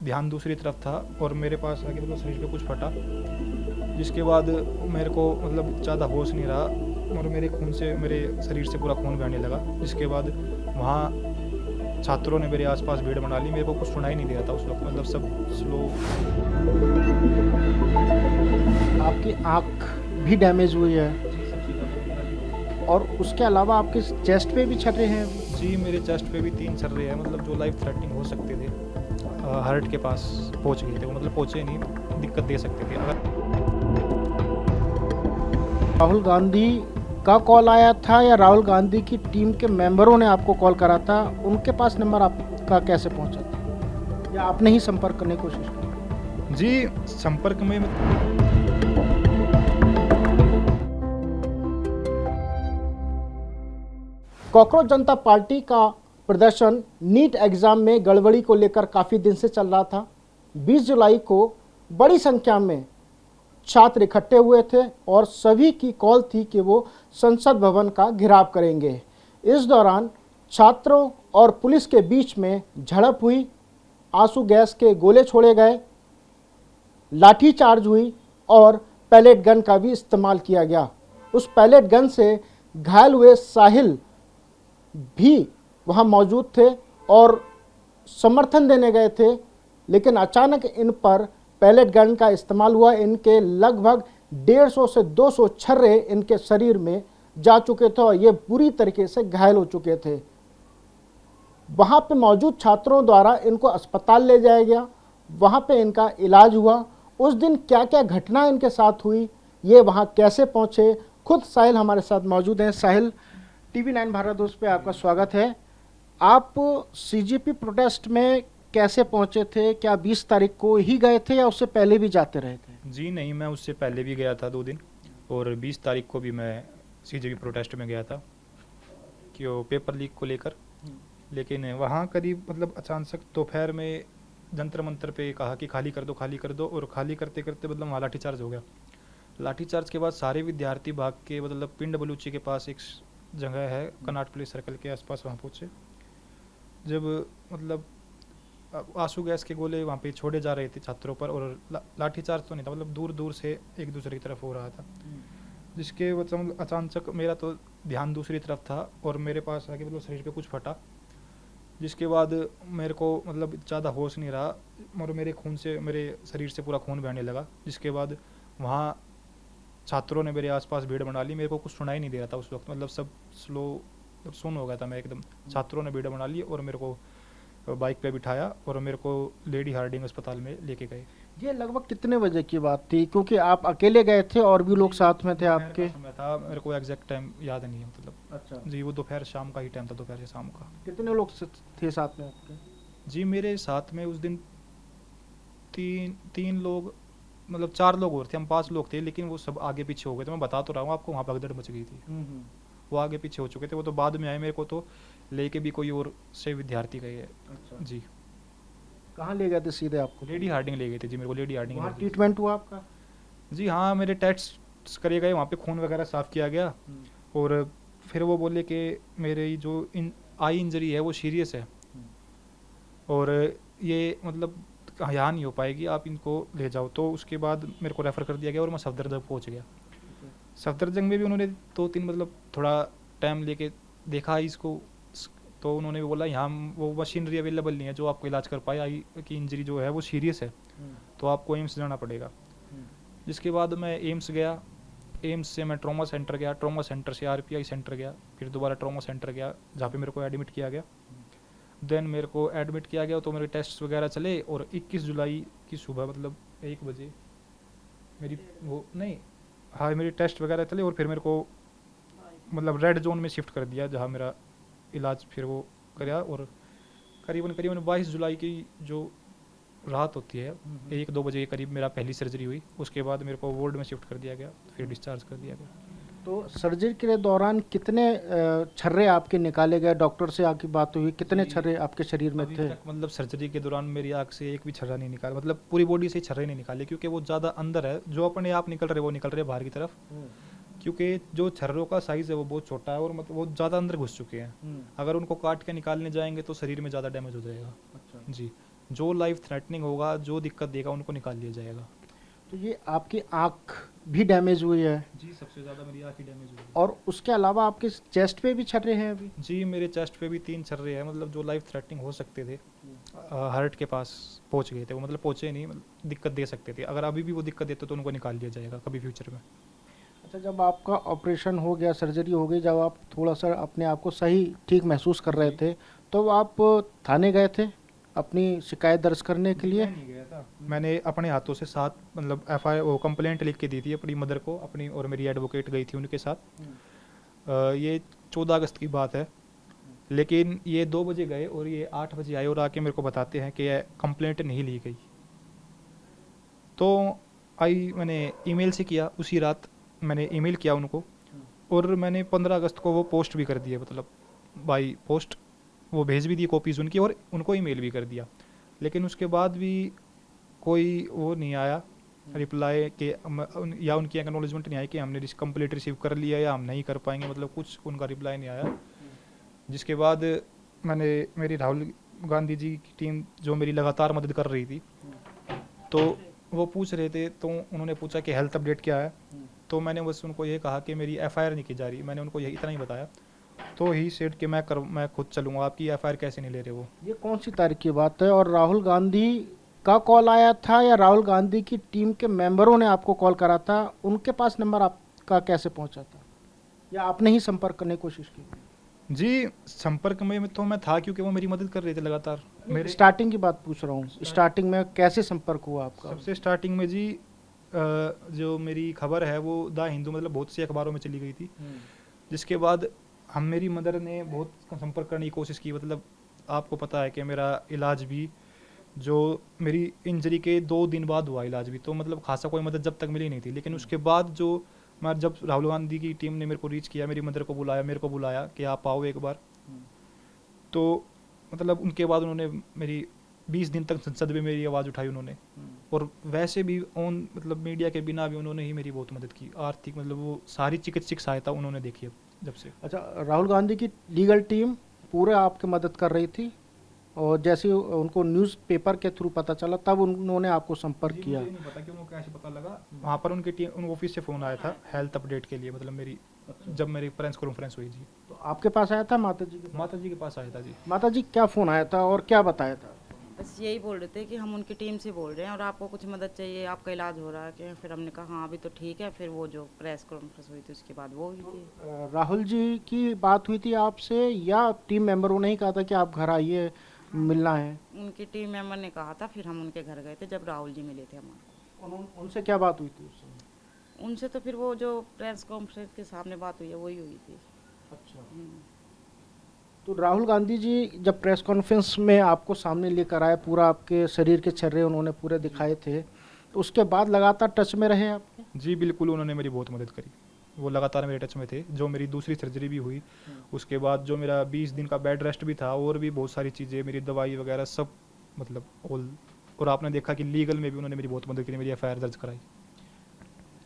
ध्यान दूसरी तरफ था और मेरे पास आके मतलब शरीर पे कुछ फटा, जिसके बाद मेरे को मतलब ज़्यादा होश नहीं रहा और मेरे खून से मेरे शरीर से पूरा खून बहने लगा। जिसके बाद वहाँ छात्रों ने मेरे आसपास भीड़ बना ली। मेरे को कुछ सुनाई नहीं दे रहा था उस वक्त, मतलब सब स्लो। आपकी आँख भी डैमेज हुई है और उसके अलावा आपके चेस्ट पे भी छर्रे हैं अभी। जी, मेरे चेस्ट पे भी 3 छर्रे हैं, मतलब जो लाइफ थ्रेटनिंग हो सकते थे। हार्ट के पास पहुँच गए थे वो, मतलब पहुँचे नहीं, दिक्कत दे सकते थे अगर। राहुल गांधी का कॉल आया था या राहुल गांधी की टीम के मेंबरों ने आपको कॉल करा था? उनके पास नंबर आपका कैसे पहुंचा था या आपने ही संपर्क करने की कोशिश की? जी, संपर्क में कॉकरोच जनता पार्टी का प्रदर्शन नीट एग्जाम में गड़बड़ी को लेकर काफ़ी दिन से चल रहा था। 20 जुलाई को बड़ी संख्या में छात्र इकट्ठे हुए थे और सभी की कॉल थी कि वो संसद भवन का घेराव करेंगे। इस दौरान छात्रों और पुलिस के बीच में झड़प हुई, आंसू गैस के गोले छोड़े गए, लाठीचार्ज हुई और पैलेट गन का भी इस्तेमाल किया गया। उस पैलेट गन से घायल हुए साहिल भी वहाँ मौजूद थे और समर्थन देने गए थे, लेकिन अचानक इन पर पैलेट गन का इस्तेमाल हुआ। इनके लगभग 150 से 200 छर्रे इनके शरीर में जा चुके थे और ये बुरी तरीके से घायल हो चुके थे। वहाँ पे मौजूद छात्रों द्वारा इनको अस्पताल ले जाया गया, वहाँ पे इनका इलाज हुआ। उस दिन क्या क्या घटना इनके साथ हुई, ये वहाँ कैसे पहुँचे, खुद साहिल हमारे साथ मौजूद हैं। साहिल, TV9 भारत दोस्त पे आपका स्वागत है। आप CJP प्रोटेस्ट में कैसे पहुंचे थे? क्या 20 तारीख को ही गए थे या उससे पहले भी जाते रहे थे? जी नहीं, मैं उससे पहले भी गया था 2 दिन, और 20 तारीख को भी मैं सीजेपी प्रोटेस्ट में गया था कि वो पेपर लीक को लेकर। लेकिन वहाँ करीब मतलब अचानक दोपहर में जंतर मंतर पे कहा कि खाली कर दो, खाली कर दो, और खाली करते करते मतलब वहाँ लाठीचार्ज हो गया। लाठीचार्ज के बाद सारे विद्यार्थी भाग के मतलब पिंड बलूची के पास एक जगह है कनाट पुलिस सर्कल के आसपास, वहाँ पहुँचे। जब मतलब आंसू गैस के गोले वहाँ पे छोड़े जा रहे थे छात्रों पर, और लाठीचार्ज तो नहीं था, मतलब दूर दूर से एक दूसरे की तरफ हो रहा था। जिसके मतलब अचानक मेरा तो ध्यान दूसरी तरफ था और मेरे पास आके मतलब शरीर पे कुछ फटा, जिसके बाद मेरे को मतलब ज़्यादा होश नहीं रहा और मेरे खून से मेरे शरीर से पूरा खून बहने लगा। जिसके बाद वहाँ छात्रों ने मेरे आसपास भीड़ बना ली। मेरे को कुछ सुनाई नहीं दे रहा था उस वक्त, मतलब सब स्लो सुन हो गया था मैं एकदम। छात्रों ने भीड़ बना ली और मेरे को बाइक पे बिठाया और मेरे को लेडी हार्डिंग अस्पताल में लेके गए। ये लगभग कितने बजे की बात थी? क्योंकि आप अकेले गए थे और भी लोग साथ में थे दोपहर का आपके। समय था, मेरे को एग्जैक्ट टाइम याद नहीं है, मतलब अच्छा, जी वो दोपहर शाम का ही टाइम था, दोपहर से शाम का। कितने लोग थे साथ में आपके? जी मेरे साथ में उस दिन तीन तीन लोग, मतलब 4 लोग और थे, हम 5 लोग थे, लेकिन वो सब आगे पीछे हो गए थे। मैं बता तो रहा हूँ आपको, वहाँ भगदड़ मच गई थी। वो आगे पीछे हो चुके थे, वो तो बाद में आए। मेरे को तो लेके भी कोई और से विद्यार्थी गए हैं। अच्छा, जी, कहाँ ले गए थे सीधे आपको? लेडी हार्डिंग ले गए थे जी, मेरे को लेडी हार्डिंग वहाँ ले गई ट्रीटमेंट हुआ आपका? थी। जी हाँ, मेरे टेस्ट करे गए, वहाँ पे खून वगैरह साफ़ किया गया, और फिर वो बोले कि मेरी जो आई इंजरी है वो सीरियस है, और ये मतलब यहाँ नहीं हो पाएगी, आप इनको ले जाओ। तो उसके बाद मेरे को रेफ़र कर दिया गया और मैं सफदरजंग पहुँच गया। सफदरजंग में भी उन्होंने 2-3 मतलब थोड़ा टाइम लेके देखा इसको, तो उन्होंने भी बोला यहाँ वो मशीनरी अवेलेबल नहीं है जो आपको इलाज कर पाए। आई की इंजरी जो है वो सीरियस है, तो आपको एम्स जाना पड़ेगा। जिसके बाद मैं एम्स गया, एम्स से मैं ट्रॉमा सेंटर गया, ट्रॉमा सेंटर से RPI सेंटर गया, फिर दोबारा ट्रॉमा सेंटर गया जहाँ पे मेरे को एडमिट किया गया। देन मेरे को एडमिट किया गया तो मेरे टेस्ट वगैरह चले, और 21 जुलाई की सुबह मतलब 1 बजे मेरी वो नहीं, हाँ मेरी टेस्ट वगैरह चले, और फिर मेरे को मतलब रेड जोन में शिफ्ट कर दिया जहाँ मेरा इलाज फिर वो कराया। और करीबन करीबन 22 जुलाई की जो रात होती है 1-2 बजे के करीब मेरा पहली सर्जरी हुई। उसके बाद मेरे को वार्ड में शिफ्ट कर दिया गया, फिर डिस्चार्ज कर दिया गया। तो सर्जरी के दौरान कितने छर्रे आपके निकाले गए? डॉक्टर से आपकी बात हुई, कितने जी, छर्रे आपके शरीर में अभी थे? तक मतलब सर्जरी के दौरान मेरी आँख से एक भी छर्रा नहीं निकाला, मतलब पूरी बॉडी से छर्रे नहीं निकाले, क्योंकि वो ज़्यादा अंदर है। जो अपने आप निकल रहे वो निकल रहे बाहर की तरफ, क्योंकि जो छर्रों का साइज़ है वो बहुत छोटा है और मतलब वो ज़्यादा अंदर घुस चुके हैं। अगर उनको काट के निकालने जाएंगे तो शरीर में ज़्यादा डैमेज हो जाएगा। अच्छा, जी, जो लाइफ थ्रेटनिंग होगा, जो दिक्कत देगा, उनको निकाल लिया जाएगा। तो ये आपकी आँख भी डैमेज हुई है जी, सबसे ज़्यादा मेरी आँख ही डैमेज हुई है। और उसके अलावा आपके चेस्ट पे भी छर्रे हैं अभी? जी, मेरे चेस्ट पे भी 3 छर्रे हैं, मतलब जो लाइफ थ्रेटनिंग हो सकते थे। हार्ट के पास पहुंच गए थे वो, मतलब पहुंचे नहीं, मतलब दिक्कत दे सकते थे। अगर अभी भी वो दिक्कत देते तो उनको निकाल लिया जाएगा कभी फ्यूचर में। अच्छा, जब आपका ऑपरेशन हो गया, सर्जरी हो गई, जब आप थोड़ा सा अपने आप को सही ठीक महसूस कर रहे जी। थे, तो आप थाने गए थे अपनी शिकायत दर्ज करने के लिए? मैं नहीं गया था, मैंने अपने हाथों से 7 मतलब FI वो कंप्लेंट लिख के दी थी अपनी मदर को, अपनी, और मेरी एडवोकेट गई थी उनके साथ। ये 14 अगस्त की बात है। लेकिन ये 2 बजे गए और ये 8 बजे आए और आके मेरे को बताते हैं कि कंप्लेंट नहीं ली गई। तो मैंने ईमेल से किया, उसी रात मैंने ईमेल किया उनको, और मैंने 15 अगस्त को वो पोस्ट भी कर दिया, मतलब बाई पोस्ट वो भेज भी दी कॉपीज़ उनकी, और उनको ईमेल भी कर दिया। लेकिन उसके बाद भी कोई वो नहीं आया रिप्लाई के या उनकी एक्नॉलेजमेंट नहीं आई कि हमने कंप्लीट रिसीव कर लिया या हम नहीं कर पाएंगे, मतलब कुछ उनका रिप्लाई नहीं आया। जिसके बाद मैंने, मेरी राहुल गांधी जी की टीम जो मेरी लगातार मदद कर रही थी, तो वो पूछ रहे थे, तो उन्होंने पूछा कि हेल्थ अपडेट क्या है। तो मैंने बस उनको ये कहा कि मेरी FIR नहीं की जा रही, मैंने उनको यही इतना ही बताया। तो ही सेड कि मैं खुद चलूँगा, आपकी FIR कैसे नहीं ले रहे वो। ये कौन सी तारीख की बात है? और राहुल गांधी का कॉल आया था या राहुल गांधी की टीम के मेंबरों ने आपको कॉल करा था? उनके पास नंबर आपका कैसे पहुंचा था, या आपने ही संपर्क करने की कोशिश की? जी, संपर्क में तो मैं था, क्योंकि वो मेरी मदद कर रहे थे लगातार। मेरे स्टार्टिंग की बात पूछ रहा हूँ, स्टार्टिंग में कैसे संपर्क हुआ आपका? सबसे स्टार्टिंग में जी, जो मेरी खबर है वो द हिंदू, मतलब बहुत सी अखबारों में चली गई थी। जिसके बाद मेरी मदर ने बहुत संपर्क करने की कोशिश की, मतलब आपको पता है कि मेरा इलाज भी, जो मेरी इंजरी के 2 दिन बाद हुआ इलाज भी, तो मतलब खासा कोई मदद जब तक मिली नहीं थी। लेकिन उसके बाद जो मैं, जब राहुल गांधी की टीम ने मेरे को रीच किया, मेरी मदर को बुलाया, मेरे को बुलाया कि आप आओ एक बार, तो मतलब उनके बाद उन्होंने मेरी 20 दिन तक संसद में मेरी आवाज़ उठाई उन्होंने। और वैसे भी ऑन, मतलब मीडिया के बिना भी उन्होंने ही मेरी बहुत मदद की, आर्थिक, मतलब वो सारी चिकित्सक सहायता उन्होंने देखी अब जब से। अच्छा, राहुल गांधी की लीगल टीम पूरे आपकी मदद कर रही थी, और जैसे ही उनको न्यूज़पेपर के थ्रू पता चला तब उन्होंने आपको संपर्क जी, किया? मुझे नहीं पता कि उनको कैसे पता लगा। वहाँ पर उनकी टीम, उन ऑफिस से फ़ोन आया था हेल्थ अपडेट के लिए, मतलब मेरी, जब मेरी प्रेस कॉन्फ्रेंस हुई जी। तो आपके पास आया था माता जी के पास? माता जी के पास आया था जी। माता जी, क्या फ़ोन आया था और क्या बताया था? बस यही बोल रहे थे कि हम उनकी टीम से बोल रहे हैं और आपको कुछ मदद चाहिए, आपका इलाज हो रहा है क्या? फिर हमने कहा हाँ अभी तो ठीक है। फिर वो जो प्रेस कॉन्फ्रेंस हुई थी उसके बाद वो हुई थी। राहुल जी की बात हुई थी आपसे या टीम मेंबरों ने ही कहा था कि आप घर आइए, मिलना है? उनकी टीम मेंबर ने कहा था, फिर हम उनके घर गए थे जब राहुल जी मिले थे हमारे उनसे क्या बात हुई थी उस समय? को। उनसे तो फिर वो जो प्रेस कॉन्फ्रेंस के सामने बात हुई है वही हुई थी। अच्छा, तो राहुल गांधी जी जब प्रेस कॉन्फ्रेंस में आपको सामने लेकर आए, पूरा आपके शरीर के छर्रे उन्होंने पूरे दिखाए थे, तो उसके बाद लगातार टच में रहे आपके? जी बिल्कुल, उन्होंने मेरी बहुत मदद करी, वो लगातार मेरे टच में थे। जो मेरी दूसरी सर्जरी भी हुई, उसके बाद जो मेरा 20 दिन का बेड रेस्ट भी था, और भी बहुत सारी चीज़ें, मेरी दवाई वगैरह सब, मतलब ऑल। और आपने देखा कि लीगल में भी उन्होंने मेरी बहुत मदद करी, मेरी FIR दर्ज कराई।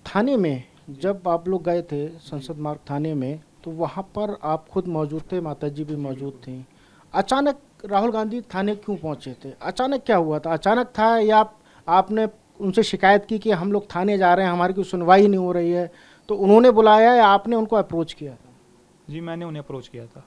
थाने में जब आप लोग गए थे संसद मार्ग थाने में, तो वहाँ पर आप खुद मौजूद थे, माता जी भी मौजूद थी। अचानक राहुल गांधी थाने क्यों पहुँचे थे? अचानक क्या हुआ था? अचानक था या आपने उनसे शिकायत की कि हम लोग थाने जा रहे हैं, हमारी कोई सुनवाई नहीं हो रही है, तो उन्होंने बुलाया या आपने उनको अप्रोच किया था? जी, मैंने उन्हें अप्रोच किया था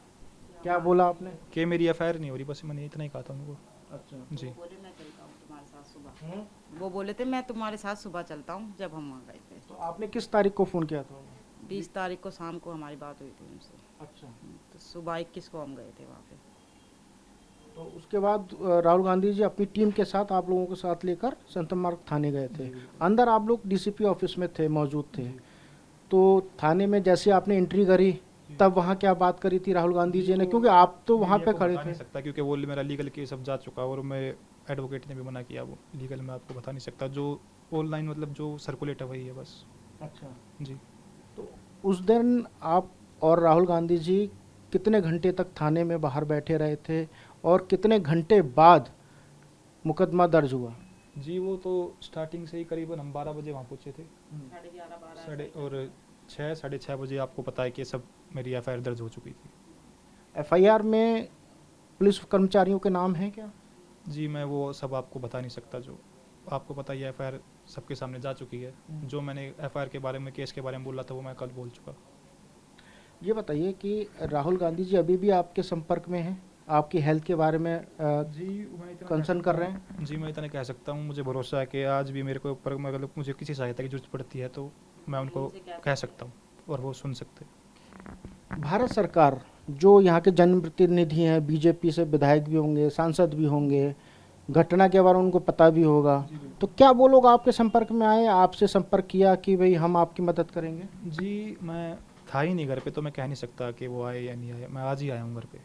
क्या बोला आपने? कि मेरी FIR नहीं हो रही, बस मैंने इतना ही कहा था उनको। अच्छा, जी। बोले मैं चलता हूँ तुम्हारे साथ सुबह। वो बोले थे मैं तुम्हारे साथ सुबह चलता हूँ, जब हम वहाँ गए थे। तो आपने किस तारीख को फ़ोन किया था? 20 तारीख को शाम को हमारी बात हुई थी उनसे। अच्छा, तो सुबह 21 को हम गए थे वहाँ पे। तो उसके बाद राहुल गांधी जी अपनी टीम के साथ आप लोगों के साथ लेकर संत मार्ग थाने गए थे। अंदर आप लोग DCP ऑफिस में थे, मौजूद थे। तो थाने में जैसे आपने एंट्री करी, तब वहाँ क्या बात करी थी राहुल गांधी जी ने, क्योंकि आप तो वहाँ पे खड़े बता थे? नहीं सकता, क्योंकि वो मेरा लीगल केस अब जा चुका, और मैं एडवोकेट ने भी मना किया, वो लीगल में आपको बता नहीं सकता। जो ऑनलाइन, मतलब जो सर्कुलेट है वही है बस। अच्छा, जी। तो उस दिन आप और राहुल गांधी जी कितने घंटे तक थाने में बाहर बैठे रहे थे और कितने घंटे बाद मुकदमा दर्ज हुआ? जी, वो तो स्टार्टिंग से ही करीबन हम 12 बजे वहाँ पहुँचे थे, 6:30 साढ़े 6 बजे आपको पता है कि सब मेरी FIR दर्ज हो चुकी थी। FIR में पुलिस कर्मचारियों के नाम हैं क्या? जी मैं वो सब आपको बता नहीं सकता। जो आपको पता ही है, एफआईआर सबके सामने जा चुकी है। जो मैंने एफआईआर के बारे में, केस के बारे में बोला था, वो मैं कल बोल चुका। ये बताइए कि राहुल गांधी जी अभी भी आपके संपर्क में हैं, आपकी हेल्थ के बारे में जी मैं इतना कंसर्न कर रहे हैं? जी मैं इतना कह सकता हूँ, मुझे भरोसा है कि आज भी मेरे को ऊपर मतलब मुझे किसी सहायता की जरूरत पड़ती है तो मैं उनको कह सकता हूँ और वो सुन सकते हैं। भारत सरकार, जो यहाँ के जनप्रतिनिधि हैं, बीजेपी से विधायक भी होंगे, सांसद भी होंगे, घटना के बारे में उनको पता भी होगा, तो क्या वो लोग आपके संपर्क में आए, आपसे संपर्क किया कि भाई हम आपकी मदद करेंगे? जी मैं था ही नहीं घर पे, तो मैं कह नहीं सकता कि वो आए या नहीं आए। मैं आज ही आया हूँ घर पे।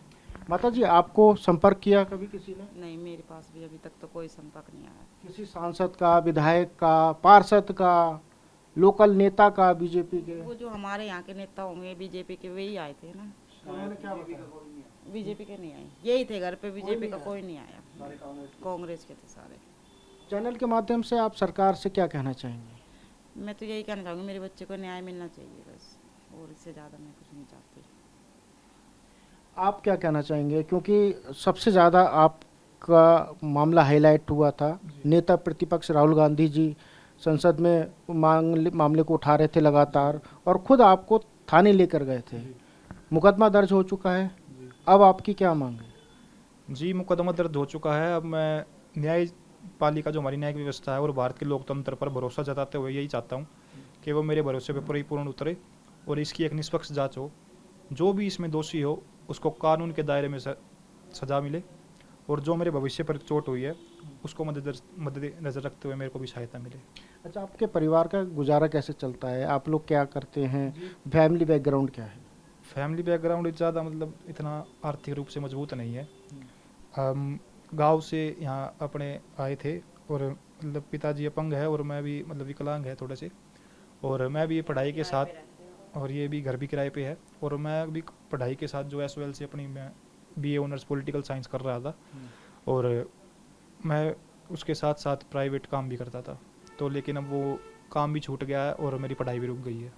माता जी, आपको संपर्क किया कभी किसी ने? नहीं, मेरे पास भी अभी तक तो कोई संपर्क नहीं आया। किसी सांसद का, विधायक का, पार्षद का, लोकल नेता का, बीजेपी के? वो जो हमारे यहाँ के नेता होंगे बीजेपी के, वही आए थे ना। उन्होंने क्या बताया? बीजेपी के नहीं आए, यही थे घर पे, बीजेपी का कोई नहीं आया। कांग्रेस के थे सारे। चैनल के माध्यम से आप सरकार से क्या कहना चाहेंगे? मैं तो यही कहना चाहूँगी, मेरे बच्चे को न्याय मिलना चाहिए बस, और इससे ज़्यादा मैं कुछ नहीं चाहती। आप क्या कहना चाहेंगे, क्योंकि सबसे ज़्यादा आपका मामला हाईलाइट हुआ था, नेता प्रतिपक्ष राहुल गांधी जी संसद में मामले को उठा रहे थे लगातार, और खुद आपको थाने लेकर गए थे। मुकदमा दर्ज हो चुका है, अब आपकी क्या मांग है? जी मुकदमा दर्ज हो चुका है। अब मैं न्यायपालिका, जो हमारी न्यायिक व्यवस्था है और भारत के लोकतंत्र पर भरोसा जताते हुए यही चाहता हूँ कि वो मेरे भरोसे पर परिपूर्ण उतरे और इसकी एक निष्पक्ष जांच हो। जो भी इसमें दोषी हो उसको कानून के दायरे में सजा मिले, और जो मेरे भविष्य पर चोट हुई है उसको मद्देनजर रखते हुए मेरे को भी सहायता मिले। अच्छा, आपके परिवार का गुजारा कैसे चलता है, आप लोग क्या करते हैं, फैमिली बैकग्राउंड क्या है? फैमिली बैकग्राउंड ज़्यादा मतलब इतना आर्थिक रूप से मजबूत नहीं है। हम गांव से यहाँ अपने आए थे, और मतलब पिताजी अपंग है और मैं भी मतलब विकलांग है थोड़े से, और मैं भी पढ़ाई के साथ, और ये भी घर भी किराए पे है, और मैं भी पढ़ाई के साथ जो एसओएल से अपनी मैं बीए ऑनर्स पॉलिटिकल साइंस कर रहा था, और मैं उसके साथ साथ प्राइवेट काम भी करता था। तो लेकिन अब वो काम भी छूट गया है और मेरी पढ़ाई भी रुक गई है।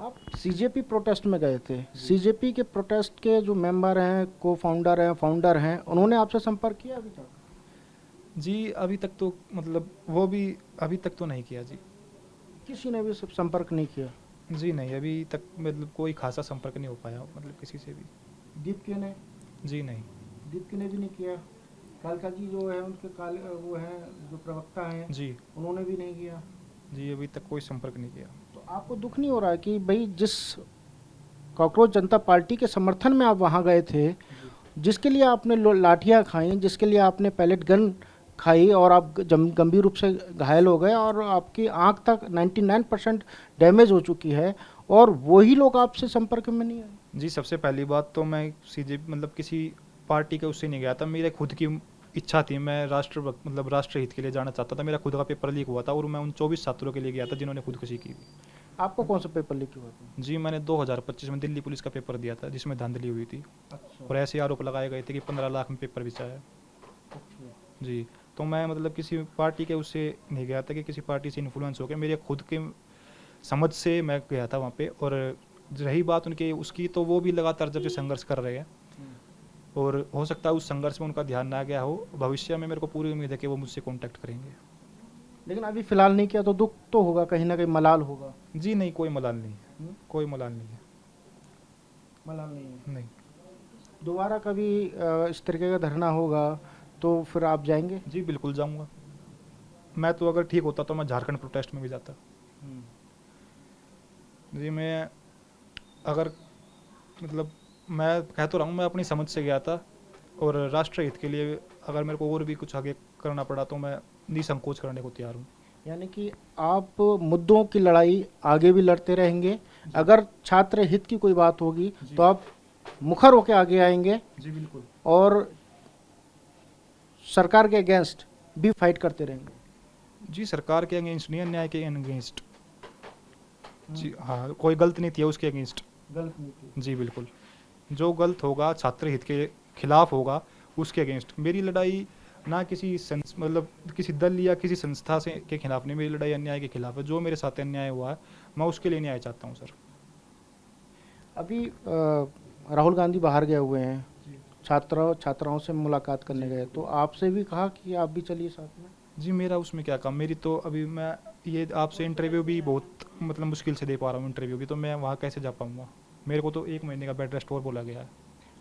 आप सीजेपी प्रोटेस्ट में गए थे, सीजेपी के प्रोटेस्ट के जो मेंबर हैं, को फाउंडर हैं, फाउंडर हैं, उन्होंने आपसे संपर्क किया अभी तक? जी अभी तक तो मतलब वो भी अभी तक तो नहीं किया जी। किसी ने भी संपर्क नहीं किया? जी नहीं, अभी तक मतलब कोई खासा संपर्क नहीं हो पाया मतलब किसी से भी। दीपके ने? जी नहीं। दीपके ने भी नहीं किया? कालका जी जो है उनके वो हैं जो प्रवक्ता हैं, जी उन्होंने भी नहीं किया? जी अभी तक कोई संपर्क नहीं किया। तो आपको दुख नहीं हो रहा है कि भाई जिस कॉकरोच जनता पार्टी के समर्थन में आप वहाँ गए थे, जिसके लिए आपने लाठियाँ खाई, जिसके लिए आपने पैलेट गन खाई, और आप गंभीर रूप से घायल हो गए, और आपकी आंख तक 99% डैमेज हो चुकी है, और वही लोग आपसे संपर्क में नहीं आए? जी सबसे पहली बात तो मैं सीजे मतलब किसी पार्टी के उससे नहीं गया था। मेरे खुद की इच्छा थी, मैं मतलब राष्ट्र हित के लिए जाना चाहता था। मेरा खुद का पेपर लीक हुआ था और मैं उन 24 छात्रों के लिए गया था जिन्होंने खुदकुशी की। आपको कौन सा पेपर लीक हुआ था? जी मैंने 2025 में दिल्ली पुलिस का पेपर दिया था जिसमें धांधली हुई थी, अच्छा। और ऐसे आरोप लगाए गए थे कि 15 लाख में पेपर बिछा है। जी तो मैं मतलब किसी पार्टी के उससे नहीं गया था कि किसी पार्टी से इन्फ्लुएंस हो गया, मेरे खुद के समझ से मैं गया था वहाँ पे। और रही बात उनके उसकी, तो वो भी लगातार जब से संघर्ष कर रहे हैं, और हो सकता है उस संघर्ष में उनका ध्यान ना गया हो। भविष्य में मेरे को पूरी उम्मीद है कि वो मुझसे कांटेक्ट करेंगे। लेकिन अभी फिलहाल नहीं किया तो दुख तो होगा, कहीं ना कहीं मलाल होगा? जी नहीं, कोई मलाल नहीं है। कोई मलाल नहीं है। मलाल नहीं है? नहीं। दोबारा कभी इस तरीके का धरना होगा तो फिर आप जाएंगे? जी बिल्कुल जाऊंगा। मैं तो अगर ठीक होता तो मैं झारखंड प्रोटेस्ट में भी जाता। जी मैं अगर मतलब मैं कह तो रहा हूँ, मैं अपनी समझ से गया था, और राष्ट्र हित के लिए अगर मेरे को और भी कुछ आगे करना पड़ा तो मैं निसंकोच करने को तैयार हूँ। यानी कि आप मुद्दों की लड़ाई आगे भी लड़ते रहेंगे, अगर छात्र हित की कोई बात होगी तो आप मुखर होकर आगे आएंगे? जी बिल्कुल। और सरकार के अगेंस्ट भी फाइट करते रहेंगे? जी सरकार के अगेंस्ट नहीं, अन्याय के अगेंस्ट। जी हाँ, कोई गलत नहीं थी उसके अगेंस्ट। गलत नहीं थी? जी बिल्कुल। जो गलत होगा, छात्र हित के खिलाफ होगा, उसके अगेंस्ट मेरी लड़ाई ना किसी मतलब किसी दल या किसी संस्था से के खिलाफ नहीं, मेरी लड़ाई अन्याय के खिलाफ है। जो मेरे साथ अन्याय हुआ है मैं उसके लिए न्याय चाहता हूँ सर। अभी राहुल गांधी बाहर गए हुए हैं, छात्राओं से मुलाकात करने गए, तो आपसे भी कहा कि आप भी चलिए साथ में? जी मेरा उसमें क्या काम, मेरी तो अभी मैं ये आपसे इंटरव्यू भी बहुत मतलब मुश्किल से दे पा रहा हूँ इंटरव्यू भी, तो मैं वहाँ कैसे जा पाऊँगा। मेरे को तो 1 महीने का बेड रेस्ट और बोला गया है।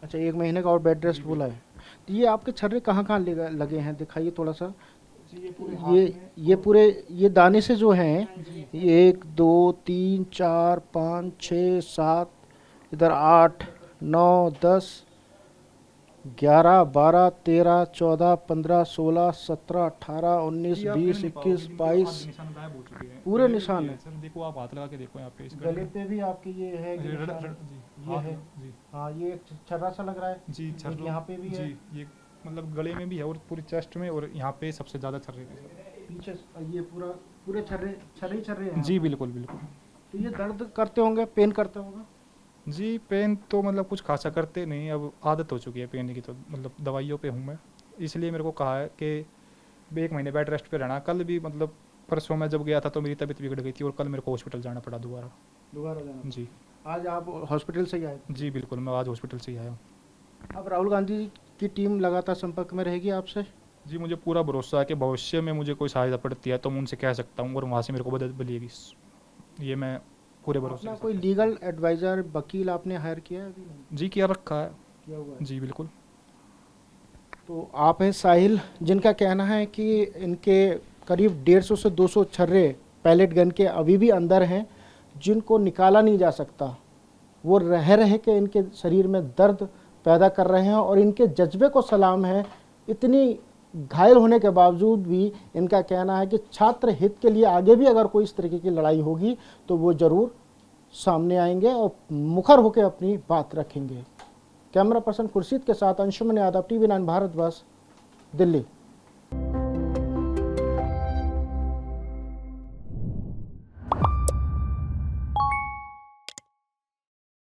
अच्छा, 1 महीने का और बेड रेस्ट जी, बोला है। तो ये आपके छर्रे कहाँ-कहाँ लगे हैं? दिखाइए थोड़ा सा। जी ये पूरे ये पूरे ये दाने से जो हैं, ये 1 2 3 4 5 6 7, इधर 8 9 10 11 12 13 14 15 16 17 18 19 20 21 22 निशान गायब हो चुके हैं। पूरे गले पे निशान भी हैं। सर देखो, आप हाथ लगा के देखो यहाँ पे इस गले पे भी आपके ये है कि निशान? जी ये हाथ है। में, जी हाँ, ये एक छर्रा सा लग रहा है। जी एक छर्रों यहाँ पे भी है। जी ये मतलब गले में भी है और पूरी चेस्ट में, और यहाँ पे सबसे ज़्यादा छर्रे पे सर। पीछे ये पूरे छर्रे हैं। जी बिल्कुल बिल्कुल। तो ये दर्द करते होंगे, पेन करता होगा? जी पेन तो मतलब कुछ खासा करते नहीं, अब आदत हो चुकी है पेन की, तो मतलब दवाइयों पे हूँ मैं, इसलिए मेरे को कहा है कि 1 महीने बेड रेस्ट पे रहना। कल भी मतलब परसों मैं जब गया था तो मेरी तबीयत बिगड़ गई थी, और कल मेरे को हॉस्पिटल जाना पड़ा दोबारा। दोबारा जाना? जी आज आप हॉस्पिटल से ही आए? जी बिल्कुल, मैं आज हॉस्पिटल से ही आया हूँ। अब राहुल गांधी की टीम लगातार संपर्क में रहेगी आपसे? जी मुझे पूरा भरोसा है कि भविष्य में मुझे कोई सहायता पड़ती है तो मैं उनसे कह सकता हूँ, और वहाँ से मेरे को मदद मिलेगी। ये मैं पूरे भरोसे अपना के कोई साथ लीगल एडवाइज़र, वकील आपने हायर किया है अभी? नहीं जी किया रखा है। किया हुआ है? जी बिल्कुल। तो आप हैं साहिल, जिनका कहना है कि इनके करीब 150 से 200 छर्रे पैलेट गन के अभी भी अंदर हैं, जिनको निकाला नहीं जा सकता। वो रह के इनके शरीर में दर्द पैदा कर रहे हैं, और इनके जज्बे को सलाम है। इतनी घायल होने के बावजूद भी इनका कहना है कि छात्र हित के लिए आगे भी अगर कोई इस तरीके की लड़ाई होगी तो वो ज़रूर सामने आएंगे और मुखर होकर अपनी बात रखेंगे। कैमरा पर्सन खुर्शीद के साथ अंशुमन यादव, TV9 भारतवर्ष, दिल्ली।